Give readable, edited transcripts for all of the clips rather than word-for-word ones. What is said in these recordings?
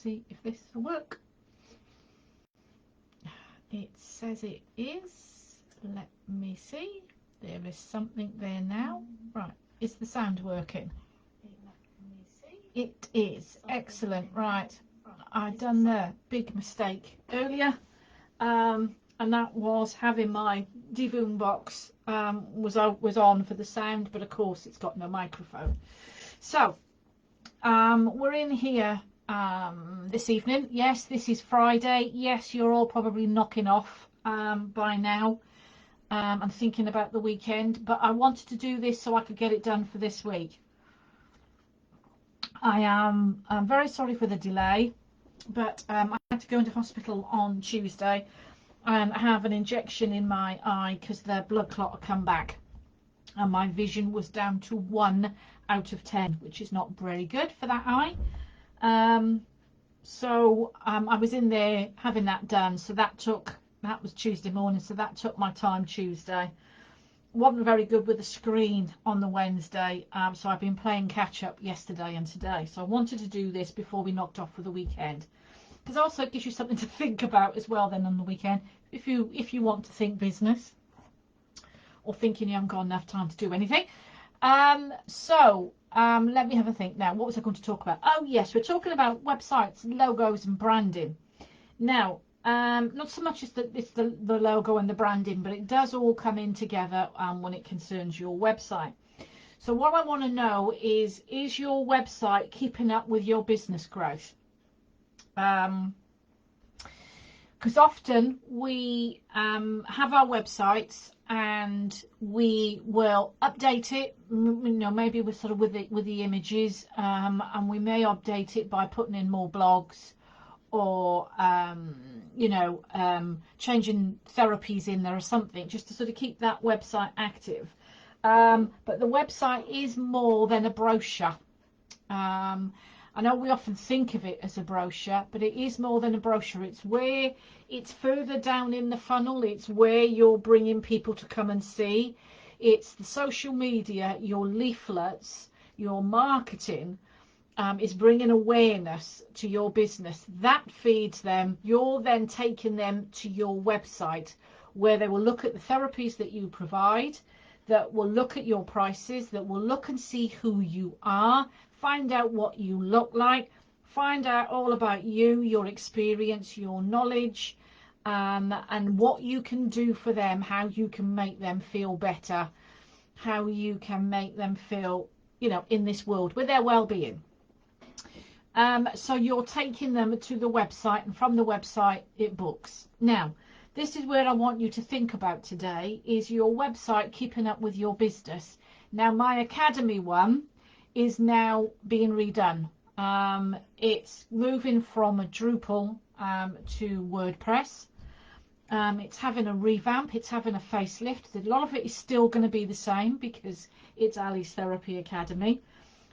see if this will work. It says it is. Let me see. There is something there now. Right, is the sound working? It is. Excellent. Right, I've done the big mistake earlier, and that was having my Divoom box was on for the sound, but of course it's got no microphone. So we're in here this evening. Yes, this is Friday. Yes, you're all probably knocking off by now and thinking about the weekend, but I wanted to do this so I could get it done for this week. I'm very sorry for the delay, but I had to go into hospital on Tuesday and have an injection in my eye because the blood clot had come back, and my vision was down to 1 out of 10, which is not very good for that eye. So I was in there having that done, so that was Tuesday morning, so that took my time Tuesday. Wasn't very good with the screen on the Wednesday, so I've been playing catch up yesterday and today. So I wanted to do this before we knocked off for the weekend, because also it gives you something to think about as well then on the weekend, if you want to think business or thinking you haven't got enough time to do anything. Let me have a think now. What was I going to talk about? Oh yes, we're talking about websites, logos and branding. Now, not so much as it's the logo and the branding, but it does all come in together when it concerns your website. So what I want to know is your website keeping up with your business growth? Because often we have our websites and we will update it, maybe with sort of with the images, and we may update it by putting in more blogs, or changing therapies in there or something, just to sort of keep that website active. But the website is more than a brochure. I know we often think of it as a brochure, but it is more than a brochure. It's further down in the funnel. It's where you're bringing people to come and see. It's the social media, your leaflets, your marketing, is bringing awareness to your business. That feeds them. You're then taking them to your website, where they will look at the therapies that you provide, that will look at your prices, that will look and see who you are, find out what you look like, find out all about you, your experience, your knowledge, and what you can do for them, how you can make them feel better, how you can make them feel, in this world with their well-being. So you're taking them to the website, and from the website it books. Now, this is where I want you to think about today, is your website keeping up with your business? Now, my Academy one is now being redone. It's moving from a Drupal to WordPress. It's having a revamp, it's having a facelift. A lot of it is still going to be the same because it's Ali's Therapy Academy.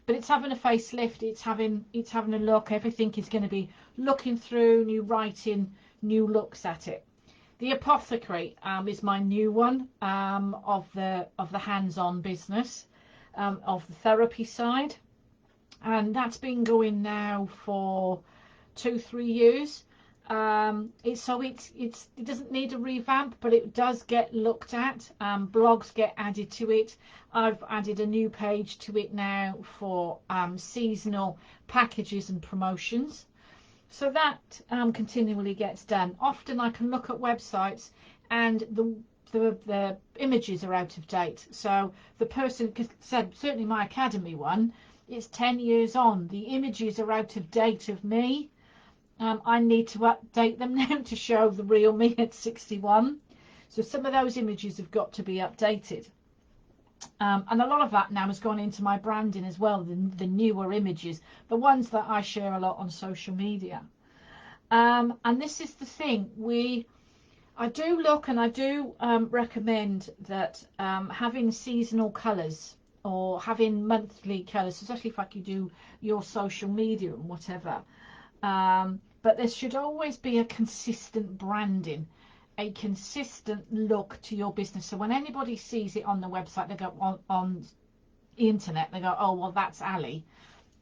But it's having a facelift, it's having a look. Everything is going to be looking through, new writing, new looks at it. The Apothecary is my new one of the hands-on business, of the therapy side, and that's been going now for 2-3 years. It doesn't need a revamp, but it does get looked at. Blogs get added to it. I've added a new page to it now for seasonal packages and promotions. So that continually gets done. Often I can look at websites and the images are out of date. So the person said, certainly my Academy one, it's 10 years on. The images are out of date of me. I need to update them now to show the real me at 61. So some of those images have got to be updated. And a lot of that now has gone into my branding as well, the newer images, the ones that I share a lot on social media. And this is the thing, I do look and I do recommend that having seasonal colours or having monthly colours, especially if you do your social media and whatever. But there should always be a consistent branding, a consistent look to your business. So when anybody sees it on the website, they go on the internet, they go, oh, well, that's Ali.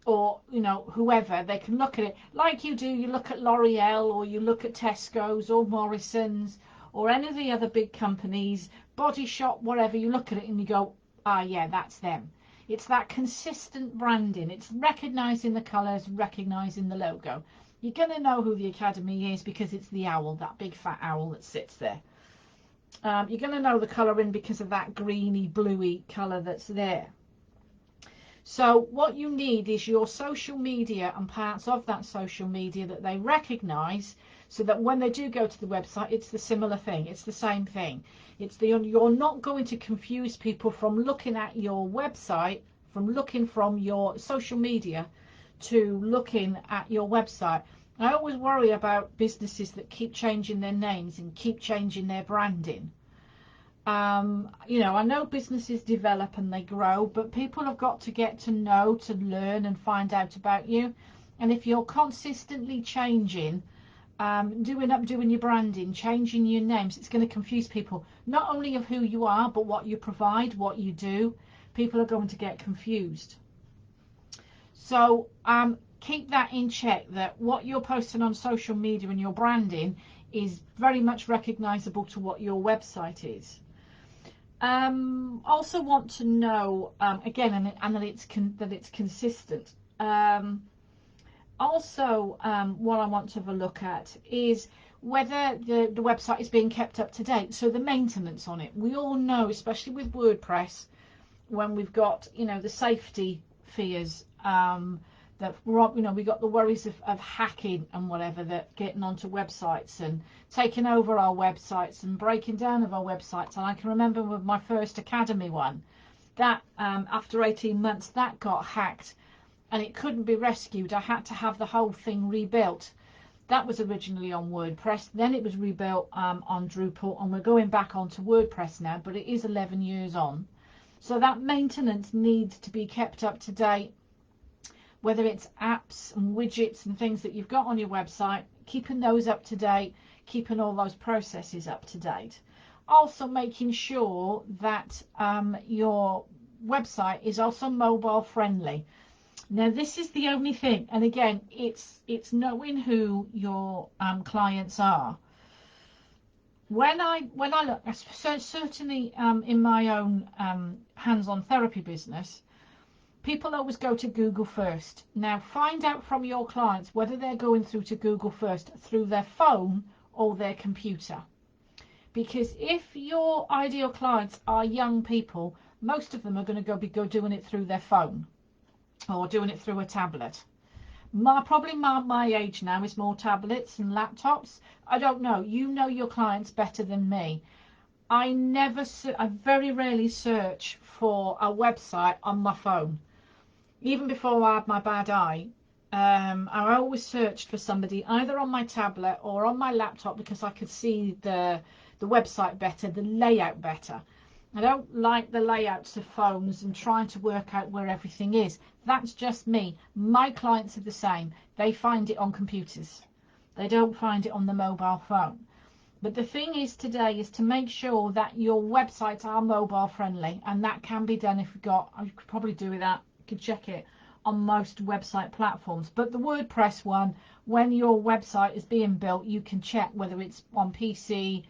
or, you know, whoever, they can look at it like you do. You look at L'Oreal, or you look at Tesco's or Morrison's or any of the other big companies, Body Shop, whatever. You look at it and you go, ah, yeah, that's them. It's that consistent branding. It's recognizing the colors, recognizing the logo. You're going to know who the Academy is because it's the owl, that big fat owl that sits there. You're going to know the colouring because of that greeny, bluey colour that's there. So what you need is your social media and parts of that social media that they recognise, so that when they do go to the website, it's the similar thing. It's the same thing. You're not going to confuse people from looking at your website, from looking from your social media to looking at your website. I always worry about businesses that keep changing their names and keep changing their branding. You know, I know businesses develop and they grow, but people have got to get to know, to learn and find out about you. And if you're consistently changing, doing your branding, changing your names, it's going to confuse people, not only of who you are, but what you provide, what you do. People are going to get confused. So keep that in check, that what you're posting on social media and your branding is very much recognizable to what your website is. Also want to know, again, and that it's consistent. Also, what I want to have a look at is whether the website is being kept up to date. So the maintenance on it. We all know, especially with WordPress, when we've got, you know, the safety fears, that we got the worries of hacking and whatever, that getting onto websites and taking over our websites and breaking down of our websites. And I can remember with my first Academy one, that after 18 months that got hacked and it couldn't be rescued. I had to have the whole thing rebuilt. That was originally on WordPress, then it was rebuilt on Drupal, and we're going back onto WordPress now, but it is 11 years on. So that maintenance needs to be kept up to date, whether it's apps and widgets and things that you've got on your website, keeping those up to date, keeping all those processes up to date. Also making sure that your website is also mobile friendly. Now this is the only thing, and again, it's knowing who your clients are. When I look, certainly in my own hands-on therapy business, people always go to Google first. Now find out from your clients whether they're going through to Google first through their phone or their computer. Because if your ideal clients are young people, most of them are going to go doing it through their phone or doing it through a tablet. Probably my age now is more tablets and laptops. I don't know. You know your clients better than me. I very rarely search for a website on my phone. Even before I had my bad eye, I always searched for somebody either on my tablet or on my laptop because I could see the website better, the layout better. I don't like the layouts of phones and trying to work out where everything is. That's just me. My clients are the same. They find it on computers. They don't find it on the mobile phone. But the thing is today is to make sure that your websites are mobile friendly, and that can be done if you could probably do that. You could check it on most website platforms. But the WordPress one, when your website is being built, you can check whether it's on PC,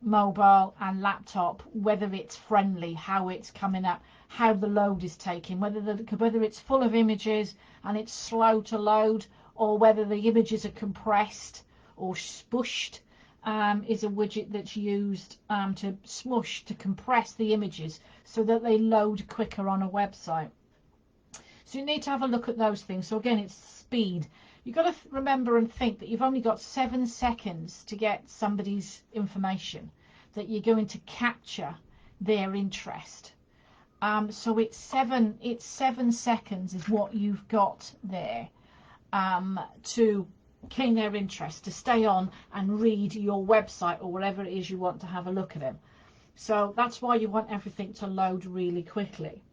mobile and laptop, whether it's friendly, how it's coming up, how the load is taking, whether it's full of images and it's slow to load, or whether the images are compressed or smushed. Is a widget that's used to smush, to compress the images so that they load quicker on a website. So you need to have a look at those things. So again, it's speed. You've got to remember and think that you've only got 7 seconds to get somebody's information, that you're going to capture their interest. So it's 7 seconds is what you've got there to gain their interest, to stay on and read your website or whatever it is you want to have a look at them. So that's why you want everything to load really quickly.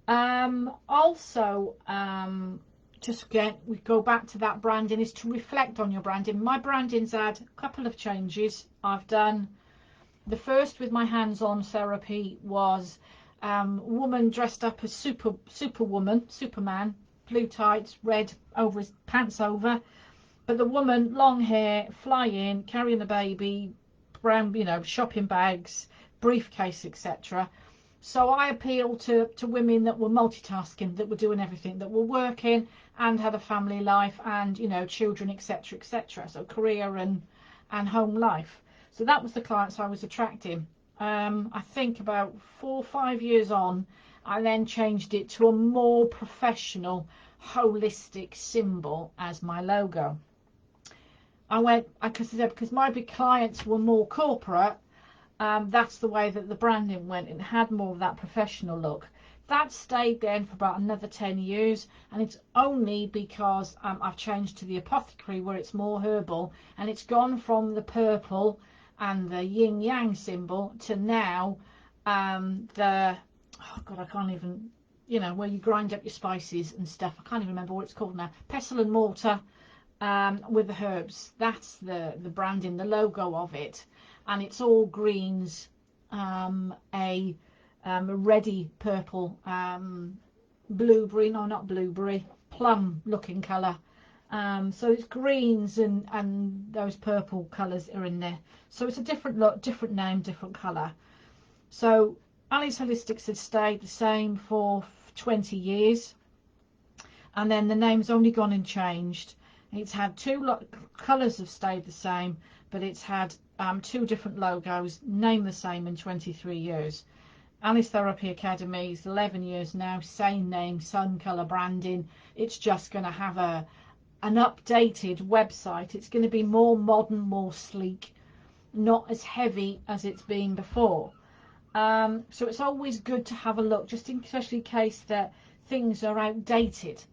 Also, just again, we go back to that branding, is to reflect on your branding. My branding's had a couple of changes I've done. The first with my hands-on therapy was woman dressed up as Superman, blue tights, red over his pants over. But the woman, long hair, flying, carrying the baby, brown, you know, shopping bags, briefcase, etc. So I appealed to women that were multitasking, that were doing everything, that were working and had a family life and, you know, children, etc., etc. So career and home life. So that was the clients I was attracting. I think about 4 or 5 years on, I then changed it to a more professional, holistic symbol as my logo. I went, because my big clients were more corporate, that's the way that the branding went. It had more of that professional look. That stayed then for about another 10 years, and it's only because I've changed to the Apothecary, where it's more herbal, and it's gone from the purple and the yin yang symbol to now the, oh God, I can't even, you know, where you grind up your spices and stuff. I can't even remember what it's called now. Pestle and mortar with the herbs. That's the branding, the logo of it. And it's all greens, a reddy purple, blueberry, no, not blueberry, plum looking colour. So it's greens and those purple colours are in there. So it's a different look, different name, different colour. So Ali's Holistics has stayed the same for 20 years. And then the name's only gone and changed. It's had colours have stayed the same, but it's had 2 different logos, name the same in 23 years. Ali's Therapy Academy is 11 years now, same name, sun colour branding. It's just going to have an updated website. It's going to be more modern, more sleek, not as heavy as it's been before. So it's always good to have a look, just especially in case that things are outdated.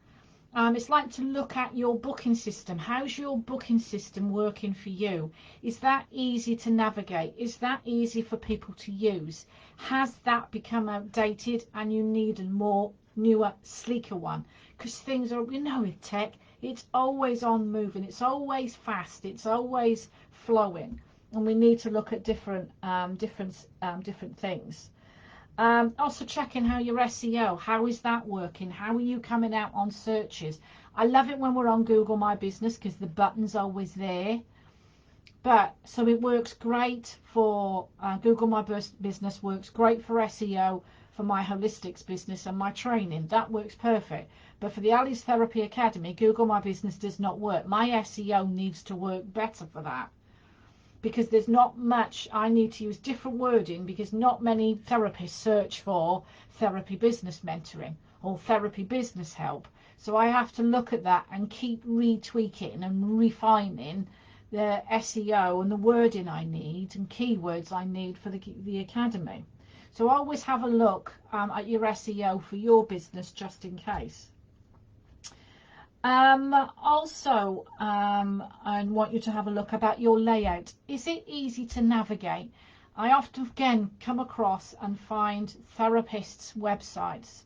It's like to look at your booking system. How's your booking system working for you? Is that easy to navigate? Is that easy for people to use? Has that become outdated and you need a more newer, sleeker one? Because things are, you know, with tech, it's always on moving. It's always fast. It's always flowing. And we need to look at different things. Also checking how your SEO, how is that working? How are you coming out on searches? I love it when we're on Google My Business because the button's always there. But so it works great for Google My Business, works great for SEO, for my holistics business and my training. That works perfect. But for the Ali's Therapy Academy, Google My Business does not work. My SEO needs to work better for that. Because there's not much, I need to use different wording because not many therapists search for therapy business mentoring or therapy business help. So I have to look at that and keep retweaking and refining the SEO and the wording I need and keywords I need for the academy. So always have a look at your SEO for your business just in case. Also, I want you to have a look about your layout. Is it easy to navigate? I often, again, come across and find therapists' websites.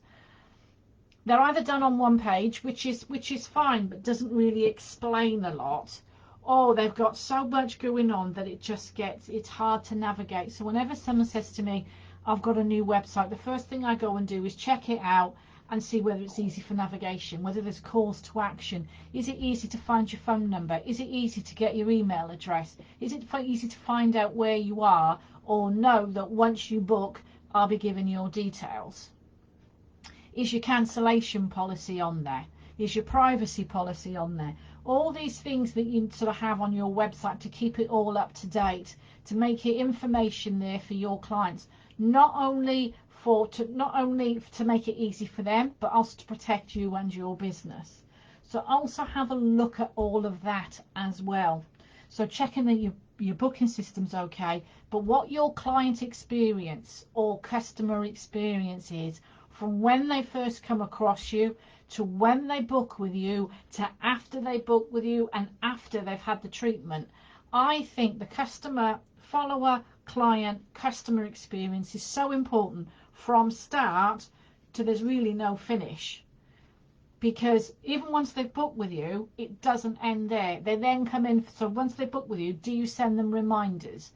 They're either done on one page, which is fine, but doesn't really explain a lot, or they've got so much going on that it's hard to navigate. So whenever someone says to me, I've got a new website, the first thing I go and do is check it out and see whether it's easy for navigation, whether there's calls to action. Is it easy to find your phone number? Is it easy to get your email address? Is it easy to find out where you are, or know that once you book, I'll be giving your details? Is your cancellation policy on there? Is your privacy policy on there? All these things that you sort of have on your website to keep it all up to date, to make it information there for your clients, not only to make it easy for them, but also to protect you and your business. So also have a look at all of that as well. So checking that your booking system's okay, but what your client experience or customer experience is from when they first come across you to when they book with you to after they book with you and after they've had the treatment. I think the customer, follower, client, customer experience is so important from start to there's really no finish, because even once they've booked with you, it doesn't end there. They then come in. So once they book with you, do you send them reminders?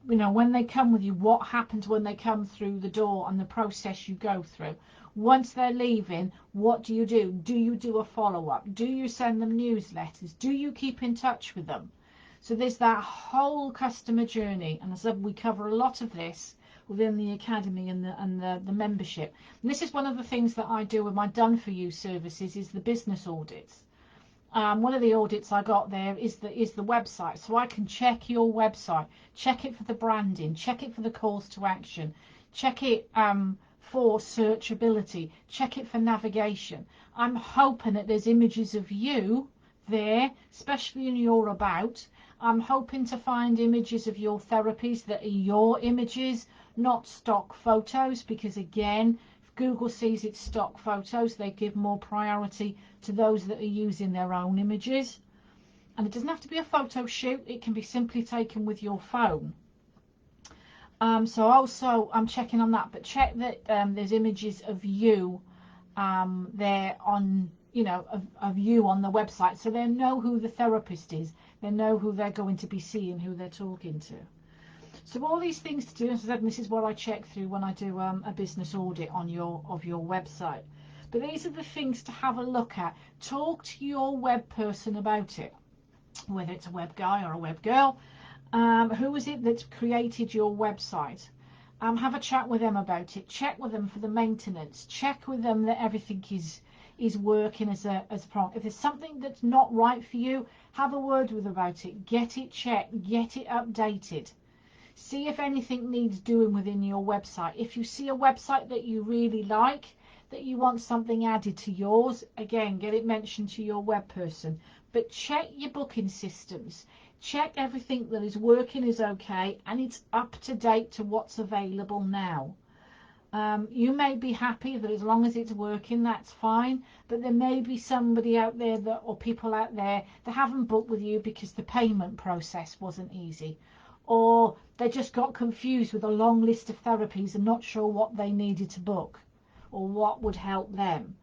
you know, when they come with you, what happens when they come through the door and the process you go through. Once they're leaving, what do you do? Do you do a follow-up? Do you send them newsletters? Do you keep in touch with them? So there's that whole customer journey, and as I said, we cover a lot of this within the academy and the membership. And this is one of the things that I do with my Done For You services, is the business audits. One of the audits I got there is the website, so I can check your website, check it for the branding, check it for the calls to action, check it for searchability, check it for navigation. I'm hoping that there's images of you there, especially in your about. I'm hoping to find images of your therapies that are your images, not stock photos, because again, if Google sees it's stock photos, they give more priority to those that are using their own images. And it doesn't have to be a photo shoot, it can be simply taken with your phone. So also I'm checking on that, but check that there's images of you there on, you know, of you on the website, so they know who the therapist is, they know who they're going to be seeing, who they're talking to. So all these things to do, as I said, and this is what I check through when I do a business audit on your website. But these are the things to have a look at. Talk to your web person about it, whether it's a web guy or a web girl. Who is it that's created your website? Have a chat with them about it. Check with them for the maintenance. Check with them that everything is working as a problem. If there's something that's not right for you, have a word with them about it. Get it checked. Get it updated. See if anything needs doing within your website. If you see a website that you really like, that you want something added to yours, again, get it mentioned to your web person. But check your booking systems. Check everything that is working is okay and it's up to date to what's available now. You may be happy that as long as it's working, that's fine, but there may be somebody out there that, or people out there that haven't booked with you because the payment process wasn't easy, or they just got confused with a long list of therapies and not sure what they needed to book or what would help them.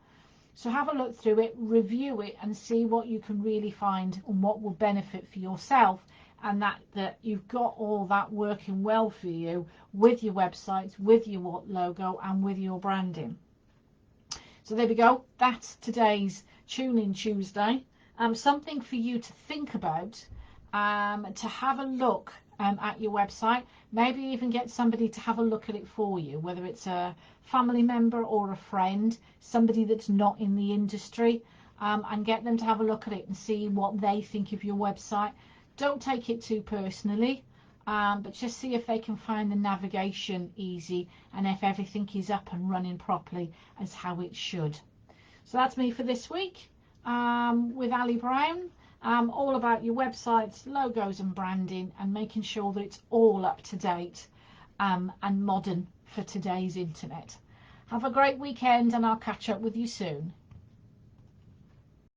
So have a look through it, review it, and see what you can really find and what will benefit for yourself, and that you've got all that working well for you with your websites, with your logo, and with your branding. So there we go. That's today's Tune In Tuesday. Something for you to think about, to have a look at your website. Maybe even get somebody to have a look at it for you, whether it's a family member or a friend, somebody that's not in the industry, and get them to have a look at it and see what they think of your website. Don't take it too personally, but just see if they can find the navigation easy and if everything is up and running properly as how it should. So that's me for this week with Ali Brown. All about your websites, logos and branding, and making sure that it's all up to date and modern for today's internet. Have a great weekend, and I'll catch up with you soon.